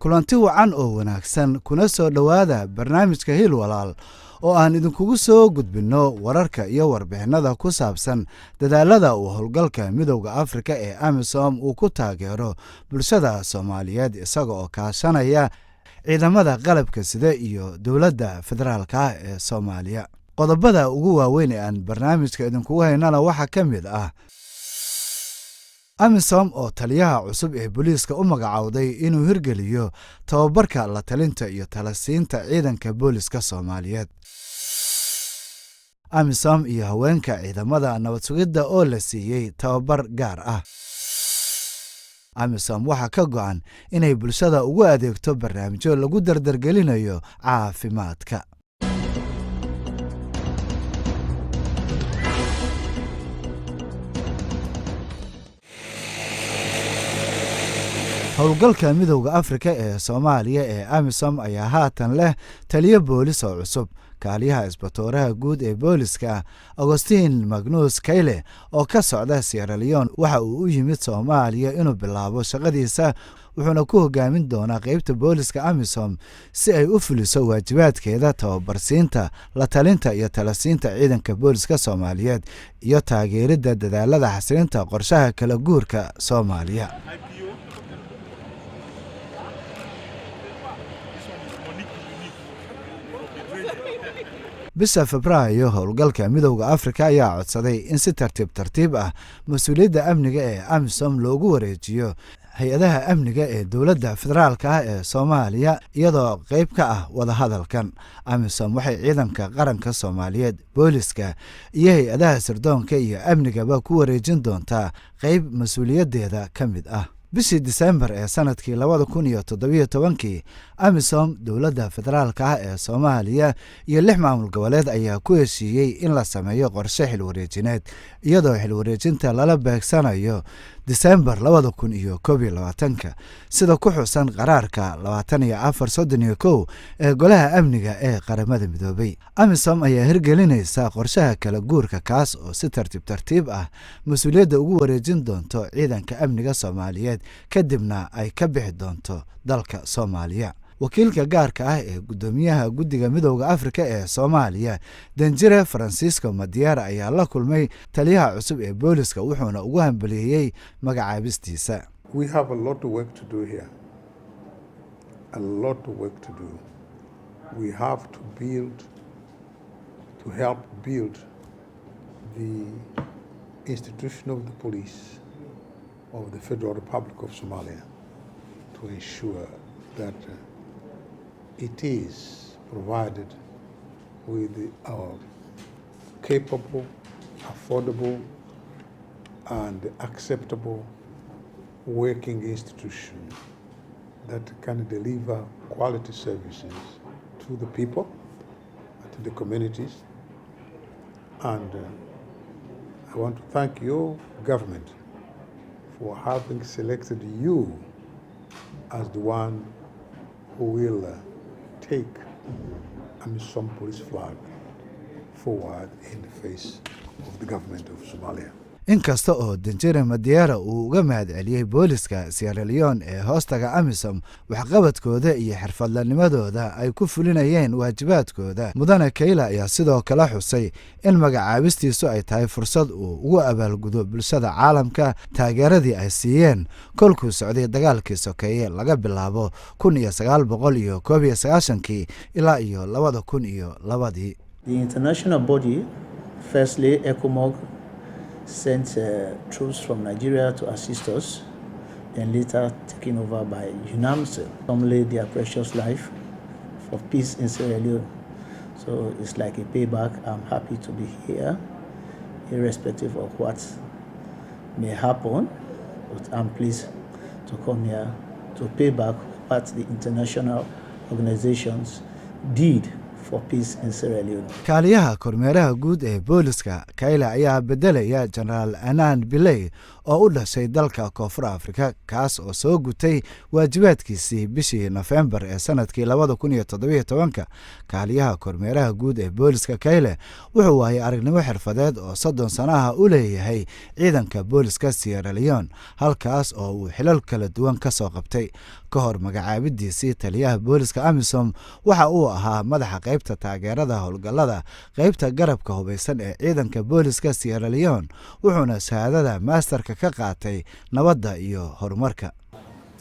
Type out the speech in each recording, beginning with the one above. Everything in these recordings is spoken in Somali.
kulanti wacan oo wanaagsan kuna soo dhawaada barnaamijka Hiil Walaal oo aan idinkugu soo gudbino wararka iyo warbixinada ku saabsan dadaalada uu howlgalka Midowga Afrika ee AMISOM uu ku taageero bulshada Soomaaliyeed isaga oo kaashanaya ciidamada qalabka sida iyo dawladda federaalka ee Soomaaliya. qodobada ugu waaweyn ee aan barnaamijka idinkugu haynana waxa ka mid ah AMISOM oo taliyaha cusub ee booliiska u magacawday inuu hirgeliyo tababarka la talinta iyo talasiinta ciidanka booliiska Soomaaliyeed. AMISOM iyo haweenka ciidamada nabad sugidda oo la siiyay tababar gaar ah. AMISOM waxa ka go'an inay bulshada ugu adeegto barnaamijyo lagu dardargelinayo caafimaadka. howlgalka Midowga Afrika ee Soomaaliya ee AMISOM ayaa haatan leh taliye boolis oo cusub. kaaliyaha isbatooraha guud ee booliska Augustine Magnus Kayle oo ka socda Sierra Leone waxa uu u yimid Soomaaliya inuu bilaabo shaqadiisa wuxuuna ku hogaamin doonaa qaybta booliska AMISOM si ay u fuliso waajibaadkeeda tababarsiinta la talinta iyo talasiinta ciidanka booliska Soomaaliyeed iyo taageeridda dadaalada xasilinta qorshaha kala guurka Soomaaliya. bisha Febraayo howlgalka Midowga Afrika ayaa codsaday in si tartiib ah mas'uuliyadda amniga ee AMISOM loogu wareejiyo hay-adaha amniga ee dawladda federaalka ee Soomaaliya iyadoo qayb ka ah wada hadalkan. AMISOM waxay ciidanka qaranka Soomaaliyeed booliska iyo hay-adaha sirdoonka iyo amnigaba ku wareejin doontaa qayb mas'uuliyaddeeda ka mid ah. bishii December ee sanadkii 2017 AMISOM dawladda federaalka ee Soomaaliya iyo 6 maamul goboleed ayaa ku heshiiyey in la sameeyo qorshe xilwareejineed iyadoo xilwareejinta lala beegsanayo December 2021 sida ku xusan qaraarka 2431 ee golaha amniga ee qaramada midoobay. AMISOM ayaa hirgelinaysa qorshaha kala guurka kaas oo si tartiib ah mas'uuliyadda ugu wareejin doonto ciidanka amniga Soomaaliyeed kadibna ay ka bixi doonto dalka Soomaaliya. wakiilka gaarka ah ee gudoomiyaha guddiga Midowga Afrika ee Soomaaliya Danjire Francisco Madiara ayaa la kulmay taliyaha cusub ee booliska wuxuuna ugu hambalyeeyay magacaabistiisa. We have a lot of work to do here. A lot of work to do. We have to help build the institution of the police of the Federal Republic of Somalia to ensure that it is provided with our capable, affordable, and acceptable working institution that can deliver quality services to the people, to the communities. And I want to thank your government for having selected you as the one who will take AMISOM police flag forward in the face of the government of Somalia. inkasta oo Danjire Madiara uu uga mahadceliyay booliska Sierra Leone ee hoostaga AMISOM waxqabadkooda iyo xirfadlanimadooda ay ku fulinayeen waajibaadkooda, mudane Kayle ayaa sidoo kale xusay in magacaabistiisu ay tahay fursad uu ugu abaalgudo bulshada caalamka taageeradii ay siiyeen kolkuu socday dagaalkii sokeeye laga bilaabo 1991 ilaa iyo 2002. The international body, firstly ECOMOG, sent troops from Nigeria to assist us, and later taken over by UNAMISOM. Some laid their precious life for peace in Sierra Leone. So it's like a payback. I'm happy to be here, irrespective of what may happen, but I'm pleased to come here to pay back what the international organizations did for peace in Sierra Leone. kaaliyaha kormeeraha guud ee booliska Kayle ayaa bedelaya General Anand Pillay oo u dhashay dalka Koonfur Afrika kaas oo soo gutay waajibaadkiisii bishii November ee sanadkii 2017 kaaliyaha kormeeraha guud ee booliska Kayle wuxuu waayay aragnimo xirfadeed oo 30 sano ah u leeyahay ciidanka booliska Sierra Leone halkaas oo uu xilal kala duwan ka soo qabtay ka hor magacaabidiisii taliyaha booliska AMISOM waxa uu ahaa madaxa qaybta taageerada howlgallada qaybta garabka hubeysan ee ciidanka booliska Sierra Leone wuxuuna shahaadada masterka ka qaatay nabadda iyo horumarka.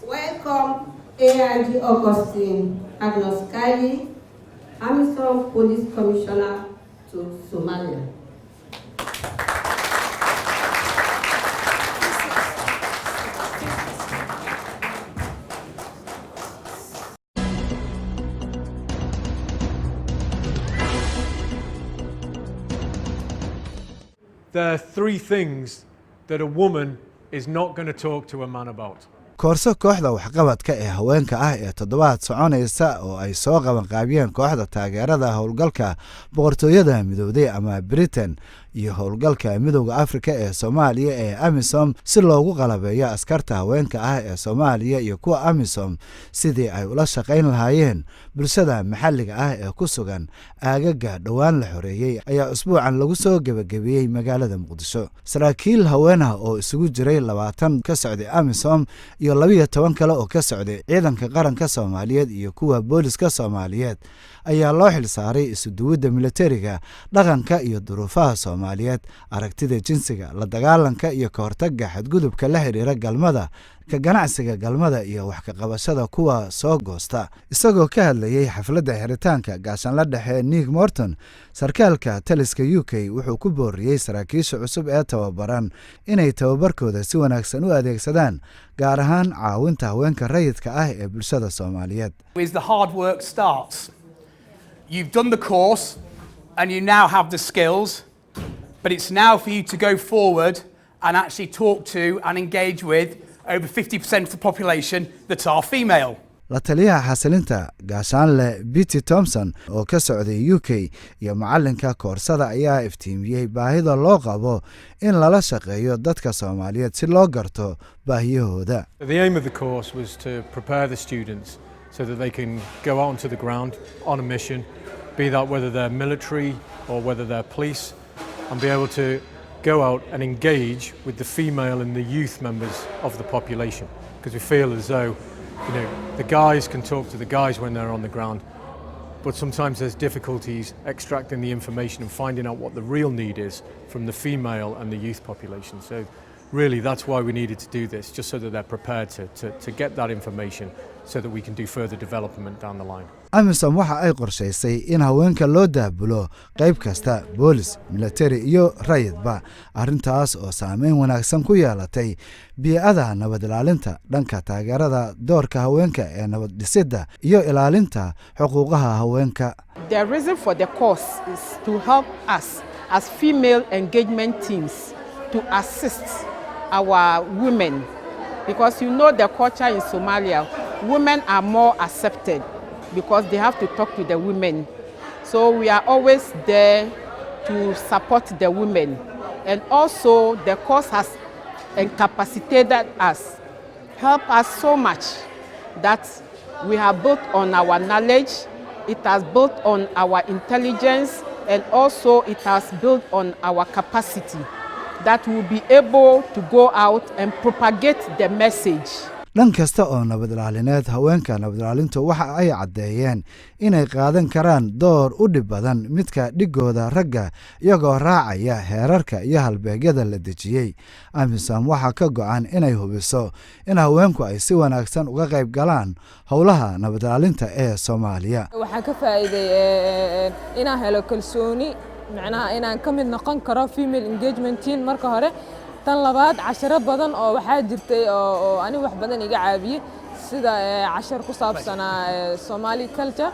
Welcome AIG Augustine Agnos Kaili, AMISOM Police Commissioner to Somalia. There are three things that a woman is not going to talk to a man about. koorso kooxda waxqabadka ee haweenka ah ee toddobaad soconaysa oo ay soo qabanqaabiyeen kooxda taageerada howlgalka boqortooyada midowday ama Britain iyo howlgalka midowga Afrika ee Soomaaliya ee AMISOM si loogu qalabeeyo askarta haweenka ah ee Soomaaliya iyo kuwa AMISOM sidii ay ula shaqayn lahaayeen bulshada maxalliga ah ee ku sugan aagaga dhawaan la xoreeyay ayaa usbuucan lagu soo gabagabeeyay magaalada Muqdisho. Saraakiil haween ah oo isugu jiray 20 ka socday AMISOM iyo 12 kale oo ka socday ciidanka qaranka Soomaaliyeed iyo kuwa booliska Soomaaliyeed ayaa loo xil saaray isu duwidda militariga dhaqanka iyo duruufaha Soomaaliyeed aragtida jinsiga la dagaalanka iyo ka hortagga xadgudubka la xiriira galmada ka ganacsiga galmada iyo wax ka qabashada kuwa soo goosta. Isagoo ka hadlayay xafladda xiritaanka gaashaanla dhexe Nick Morton sarkaalka taliska UK wuxuu ku booriyay saraakiisha cusub ee tababaran inay tababarkooda si wanaagsan u adeegsadaan gaar ahaan caawinta haweenka rayidka ah ee bulshada Soomaaliyeed. The hard work starts. You've done the course and you now have the skills, but it's now for you to go forward and actually talk to and engage with over 50% of the population that are female. La taliyaha xasilinta gaashaanle Betty Thompson oo ka socday UK iyo macalinka koorsada ayaa iftiimiyay baahida loo qabo in lala shaqeeyo dadka Soomaaliyeed si loo garto baahiyahooda. The aim of the course was to prepare the students so that they can go out onto the ground on a mission, be that whether they're military or whether they're police, and be able to go out and engage with the female and the youth members of the population, because we feel as though the guys can talk to the guys when they're on the ground, but sometimes there's difficulties extracting the information and finding out what the real need is from the female and the youth population. So really that's why we needed to do this, just so that they're prepared to get that information so that we can do further development down the line. AMISOM waxa ay qorshaysay in haweenka loo daabulo qayb kasta boolis, military iyo rayidba arrintaas oo saameyn wanaagsan ku yeelatay biicada nabad ilaalinta dhanka taageerada doorka haweenka ee nabad dhisidda iyo ilaalinta xuquuqaha haweenka. The reason for the course is to help us as female engagement teams to assist our women, because the culture in Somalia, women are more accepted because they have to talk to the women. So we are always there to support the women. And also the course has incapacitated us, helped us so much that we have built on our knowledge, it has built on our intelligence, and also it has built on our capacity that will be able to go out and propagate the message. dhan kasta oo nabad ilaalineed haweenka nabad ilaalintu waxa ay caddeeyeen inay qaadan karaan door u dhib badan midka dhigooda ragga iyagoo raacaya heerarka iyo halbeegyada la dejiyay. AMISOM waxa ka go'an inay hubiso in haweenku ay si wanaagsan uga qayb galaan howlaha nabad ilaalinta ee Soomaaliya. Waxaan ka faa'iiday inaan helo kalsooni macnaha inaan ka mid noqon karo female engagement team marka hore. tan labaad casharo badan oo waxaa jirtay oo ani wax badan iga caabiyay sida cashar ku saabsan Somali culture.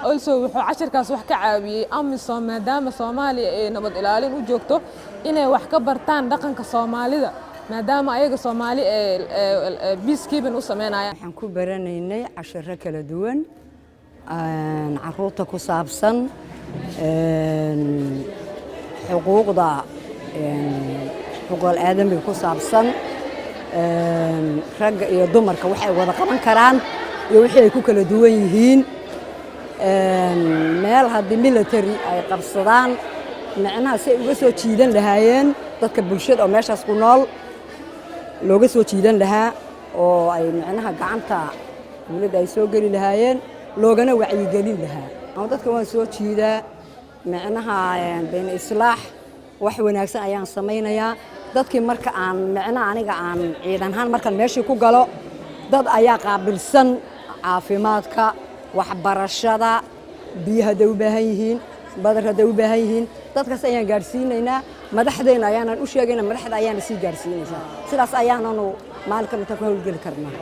Also wuxuu casharkaas wax ka caabiyay AMISOM maadaama Soomaaliya ay nabad ilaalin u joogto inay wax ka bartaan dhaqanka Soomaalida maadaama ayaga Soomaali peacekeeping u sameynayaan. Waxaan ku baranaynay casharo kala duwan carruurta ku saabsan xuquuqda xuquuqul aadamiga ku saabsan ragga iyo dumarka waxay wada qaban karaan iyo wixii ay ku kala duwan yihiin meel haddii military ay qabsadaan macnaha si ay uga soo jiidan lahaayeen dadka bulshada oo meeshaas ku nool looga soo jiidan lahaa oo ay macnaha gacanta dawladda ay soo geli lahaayeen loogana wacyigelin lahaa ama dadka waan soo jiidaa macnaha been islaax wax wanaagsan ayaan samaynayaa dadkii marka aan macnaha aniga aan ciidan ahaan markaan meeshii ku galo dad ayaa qaabilsan caafimaadka waxbarashada biyaha hadday u baahan yihiin badar hadday u baahan yihiin dadkaas ayaan gaadhsiinaynaa madaxdeena ayaanan u sheegaynaa madaxda ayaana sii gaadhsiinaysaa sidaas ayaananu maalin ka mid ku hawlgeli karnaa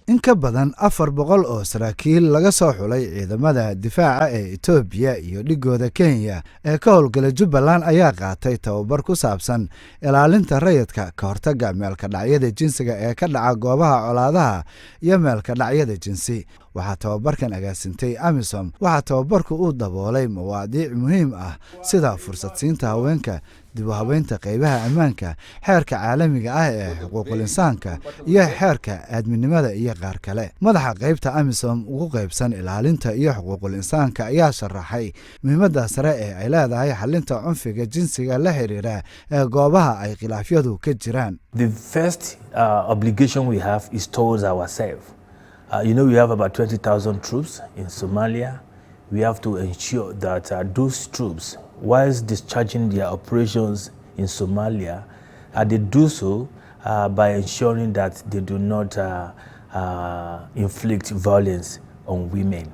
in ka badan 400 oo saraakiil laga soo xulay ciidamada difaaca ee Itoobiya iyo dhigooda Kenya ee ka howlgala Jubbaland ayaa qaatay tababar ku saabsan ilaalinta rayidka ka hortagga meelka dhacyada jinsiga ee ka dhaca goobaha colaadaha iyo meelka dhacyada jinsi. waxaa tababarkan agaasintay AMISOM waxaa tababarku uu daboolay mawaadiic muhiim ah sida fursadsiinta haweenka dib u habeynta qaybaha ammaanka xeerka caalamiga ah ee xuquuqul insaanka iyo xeerka aadminimada iyo qaar kale madaxa qaybta AMISOM ugu qaybsan ilaalinta iyo xuquuqul insaanka ayaa sharaxay muhiimadda sare ee ay leedahay xalinta cunfiga jinsiga la xiriira ee goobaha ay khilaafyadu ka jiraan. The first obligation we have is towards ourselves. You know, we have about 20,000 troops in Somalia. We have to ensure that those troops, whilst discharging their operations in Somalia, they do so by ensuring that they do not inflict violence on women.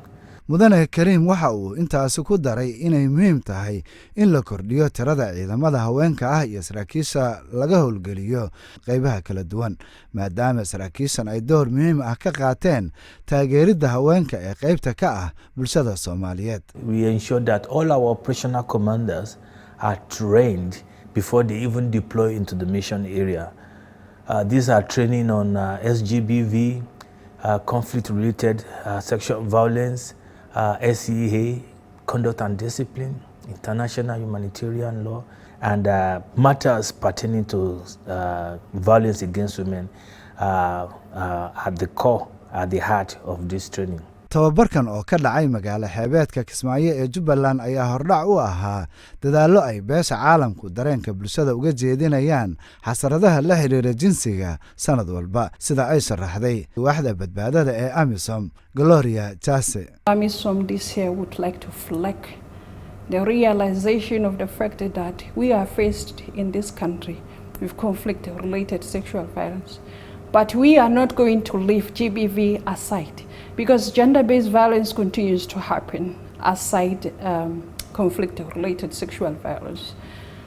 mudane Karim waxa uu intaas ku daray inay muhiim tahay in la kordhiyo tirada ciidamada haweenka ah iyo saraakiisha laga howlgeliyo qaybaha kala duwan maadaama saraakiishan ay door muhiim ah ka qaateen taageeridda haweenka ee qaybta ka ah bulshada Soomaaliyeed. We ensure that all our operational commanders are trained before they even deploy into the mission area. These are training on SGBV, conflict-related sexual violence, SEA, conduct and discipline, international humanitarian law, and matters pertaining to violence against women at the core, at the heart of this training. tababarkan oo ka dhacay magaalo xeebeedka Kismaayo ee Jubbaland ayaa hordhac u ahaa dadaallo ay beesha caalamku dareenka bulshada uga jeedinayaan xasaradaha la xiriira jinsiga sanad walba sida ay sharaxday waaxda badbaadada ee AMISOM Gloria Chase. AMISOM this year would like to flag the realization of the fact that we are faced in this country with conflict-related sexual violence. But we are not going to leave GBV aside because gender-based violence continues to happen aside conflict-related sexual violence.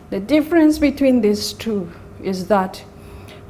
The difference between these two is that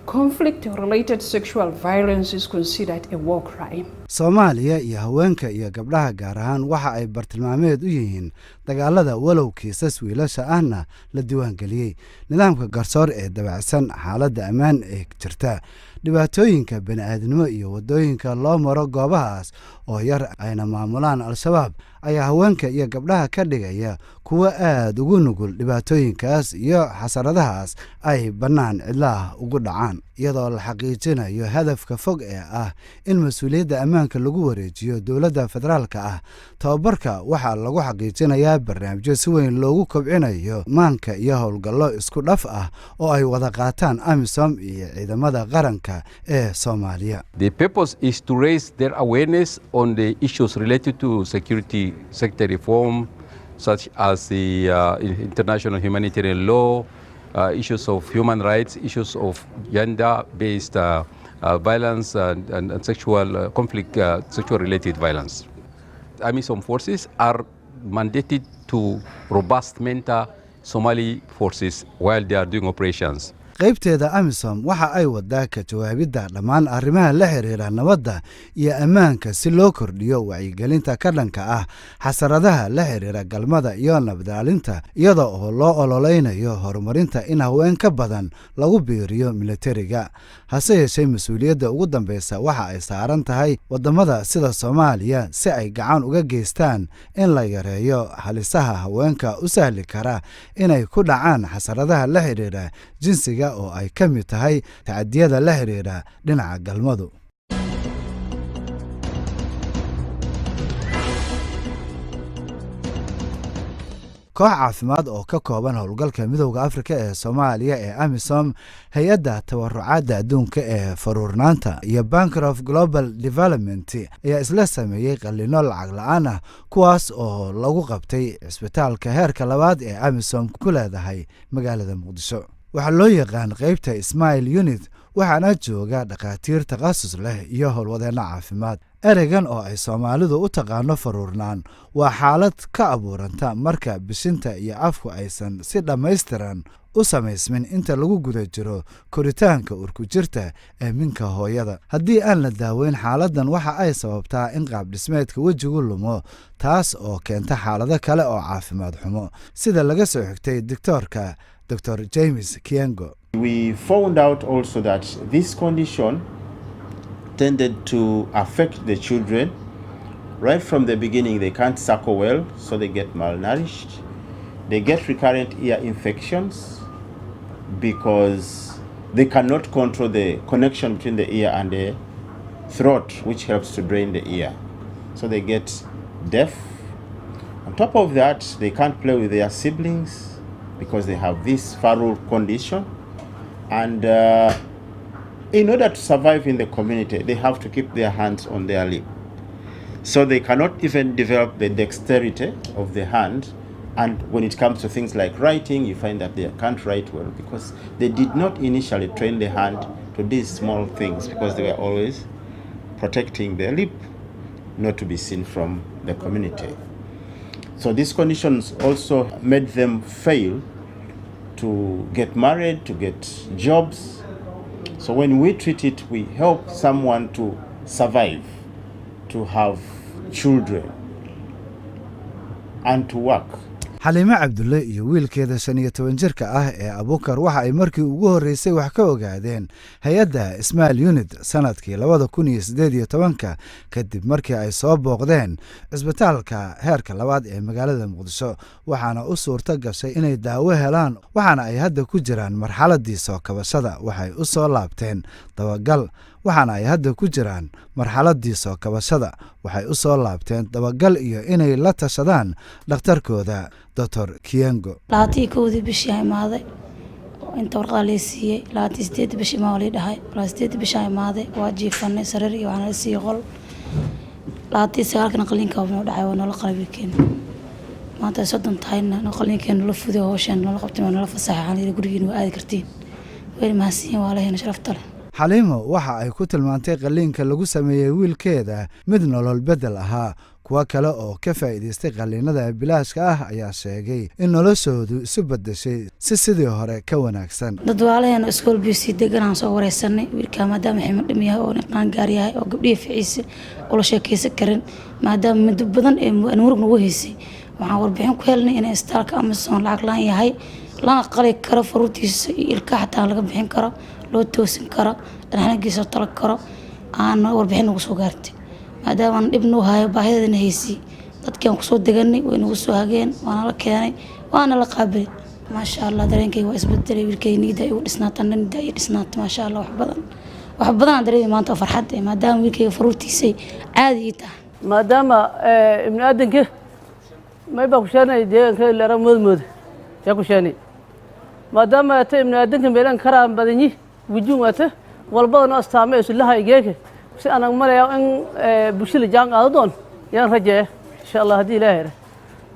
conflict-related sexual violence is considered a war crime. Soomaaliya iyo haweenka iyo gabdhaha gaar ahaan waxa ay bartilmaameed u yihiin dagaalada walow kiisas wiilasha ahna la diiwaan geliyay nidaamka garsoor ee dabacsan xaaladda ammaan ee jirta dhibaatooyinka bani'aadnimo iyo wadooyinka loo maro goobahaas oo yar ayna maamulaan al-shabaab ayaa haweenka iyo gabdhaha ka dhigaya kuwa aad ugu nugul dhibaatooyinkaas iyo xasaradahaas ay bannaan cidlaha ugu dhacaan iyadoo la xaqiijinayo hadafka fog ee ah in mas'uuliyadda ammaanka lagu wareejiyo dowladda federaalka ah tababarka waxaa lagu xaqiijinayaa barnaamijyo si weyn loogu kobcinayo maanka iyo howlgallo isku dhaf ah oo ay wada qaataan AMISOM iyo ciidamada qaranka ee Soomaaliya. The purpose is to raise their awareness on the issues related to security sector reform such as the international humanitarian law, issues of human rights, issues of gender-based violence and sexual conflict, sexual-related violence. AMISOM forces are mandated to robust mentor Somali forces while they are doing operations. qaybteeda amisom waxa ay wadaa ka jawaabidda dhammaan arrimaha la xiriira nabadda iyo ammaanka si loo kordhiyo wacyigelinta ka dhanka ah xasaradaha la xiriira galmada iyo nabadaalinta iyada oo loo ololeynayo horumarinta in haween ka badan lagu biiriyo militariga. hase yeeshee mas-uuliyadda ugu dambeysa waxa ay saaran tahay wadamada sida Soomaaliya si ay gacan uga geystaan in la yareeyo halisaha haweenka u sahli kara inay ku dhacaan xasaradaha la xiriira jinsiga oo ay ka mid tahay tacadiyada la xiriira dhinaca galmadu. koox caafimaad oo ka kooban howlgalka midowga Afrika ee Soomaaliya ee AMISOM, hay'adda tabarucaadda adduunka ee faruurnaanta iyo Bank of Global Development ayaa isla sameeyay qalliino lacag la'aan ah kuwaas oo lagu qabtay cisbitaalka heerka labaad ee AMISOM ku leedahay magaalada Muqdisho. waxaa loo yaqaan qaybta Ismail Unit waxaana jooga dhakhaatiir takhasus leh iyo howlwadeenno caafimaad. ereygan oo ay Soomaalidu u taqaano faruurnaan waa xaalad ka abuuranta marka bishinta iyo afku aysan si dhammaystiran u samaysmin inta lagu guda jiro koritaanka urkujirta ee minka hooyada. haddii aan la daaweyn xaaladdan waxa ay sababtaa in qaab dhismeedka wejigu lumo taas oo keenta xaalado kale oo caafimaad xumo sida laga soo xigtay doctorka Dr. James Kiengo. We found out also that this condition tended to affect the children. Right from the beginning, they can't suckle well, so they get malnourished. They get recurrent ear infections because they cannot control the connection between the ear and the throat, which helps to drain the ear. So they get deaf. On top of that, they can't play with their siblings because they have this Farul condition. And in order to survive in the community, they have to keep their hands on their lip. So they cannot even develop the dexterity of the hand. And when it comes to things like writing, you find that they can't write well because they did not initially train the hand to these small things because they were always protecting their lip not to be seen from the community. So these conditions also made them fail to get married, to get jobs. So when we treat it, we help someone to survive, to have children, and to work. xaliime cabdulle iyo wiilkeeda 15 jirka ah ee Abukar waxa ay markii ugu horeysay wax ka ogaadeen hay'adda Ismail Unit sanadkii 2018 kadib markii ay soo booqdeen cisbitaalka heerka labaad ee magaalada Muqdisho waxaana u suurta gashay inay daawo helaan waxaana ay hadda ku jiraan marxaladii soo kabashada waxay u soo laabteen dabagal waxaana ay hadda ku jiraan marxaladii soo kabashada waxay u soo laabteen dabagal iyo inay la tashadaan dhakhtarkooda Dr. Kiengo. laatii koodii bishii ay maaday inta warqad la siiyay laatii 8 bishii ma wali dhahay 8 bishii ay maaday waa jiifanay sarir iyo waxaan la siiyay qol laatii 9 qaliinka oo dhacay waa nala qalbikeen maanta 30 tahayna qaliinkeen la fuday hawshan nala qabtay nala fasaxay gurigeena waa aadi kartiin weli ma siin waa lahayn sharafta leh. xaliimo waxa ay ku tilmaantay qaliinka lagu sameeyay wiilkeeda mid nolol bedel ahaa kuwa kale oo ka faa'iideystay qaliinada bilaashka ah ayaa sheegay in noloshoodu isu bedeshay si sidii hore ka wanaagsan. dad walaalaheena iskool BC deganaan soo wareysanay wiilka maadaama ximad dhimiyaha oo qaan gaar yahay oo gabdhihi ficiisa oo la sheekaysan karin maadaama mid badan ee murug nagu heysay waxaan warbixin ku helnay in istaalka AMISOM lacag laan yahay lana qali karo faruurtiisa ilka xataa laga bixin karo loo toosin karo dhanagiisa tala karo aan warbixin ugu soo gaartay maadaama aan dib noo hayo baahidana heysay dadkan ku soo deganay way nagu soo hageen waana la keenay waana la qaabilay ma sha Allah dareenkay waa isbedelay wiilkayniida ay u dhisnaatan nida ay dhisnaat ma sha Allah wax badan dareemay maanta farxad maadaama wiilkay faruurtiisa caadi tahay maadaama ibn aadanka ma baa ku sheenay deegaanka la mood ya ku sheenay maadaama ta ibn aadanka meelan karaan badanyi wujun wata walbadan astaamay islaha igeeke si aan marayo in bulshada jaan qaadon yaan rajay insha Allah hadii ilaahay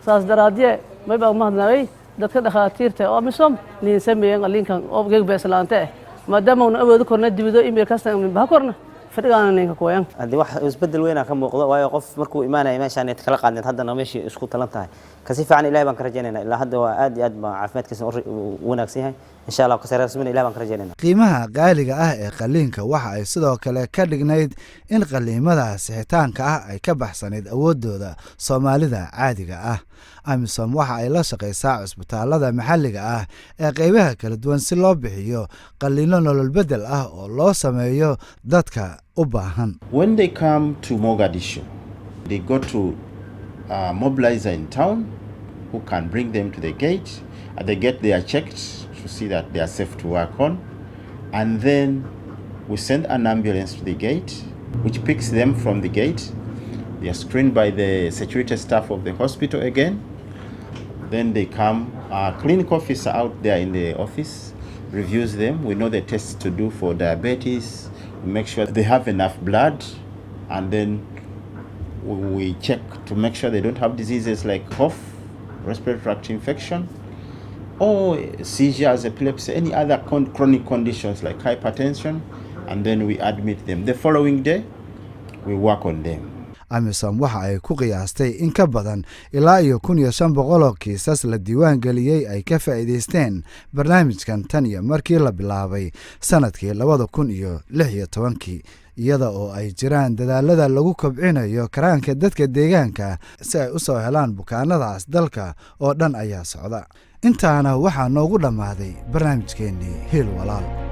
saas daraadiye ma baa mahadnaqay dadka dhakhaatiirta oo AMISOM nin sameeyay qalinkan oo geeg beeslaanta maadaama uu awood korna dibido email kastan ba korna fadhigaana ninka kooyan haddii wax isbedel weyn ka muuqdo waayo qof markuu imaanayo meeshaan kala qaadneed haddana meeshii isku talan tahay kasi fiican ilaahay baan ka rajaynaynaa ilaa hadda waa aad iyo aad baan caafimaadkiisa u wanaagsan yahay insha Allah kasoo rasmiina ilaahay baan ka rajaynaynaa qiimaha qaaliga ah ee qaliinka waxa ay sidoo kale ka dhignayd in qaliimada sixitaanka ah ay ka baxsaneed awoodooda Soomaalida caadiga ah AMISOM waxa ay la shaqeysaa cusbitaalada maxalliga ah ee qaybaha kala duwan si loo bixiyo qaliino nolol bedel ah oo loo sameeyo dadka u baahan. When they come to Mogadishu, they go to a mobilizer in town who can bring them to the gate, and they get their checked to see that they are safe to work on, and then we send an ambulance to the gate which picks them from the gate. They are screened by the security staff of the hospital again. Then they come, our clinic officer out there in the office reviews them. We know the tests to do for diabetes. We make sure they have enough blood, and then we check to make sure they don't have diseases like cough, respiratory tract infection, or seizures, epilepsy, any other chronic conditions like hypertension, and then we admit them. The following day, we work on them. AMISOM waxa ay ku qiyaastay in ka badan ilaa iyo 1500 kiisas la diiwaan galiyay ay ka faa'iideysteen barnaamijkan tan iyo markii la bilaabay sanadkii 2016 iyada oo ay jiraan dadaalada lagu kobcinayo karaanka dadka deegaanka si ay u soo helaan bukaanadaas dalka oo dhan ayaa socda. intaana waxaa noogu dhammaaday barnaamijkeennii Hiil Walaal.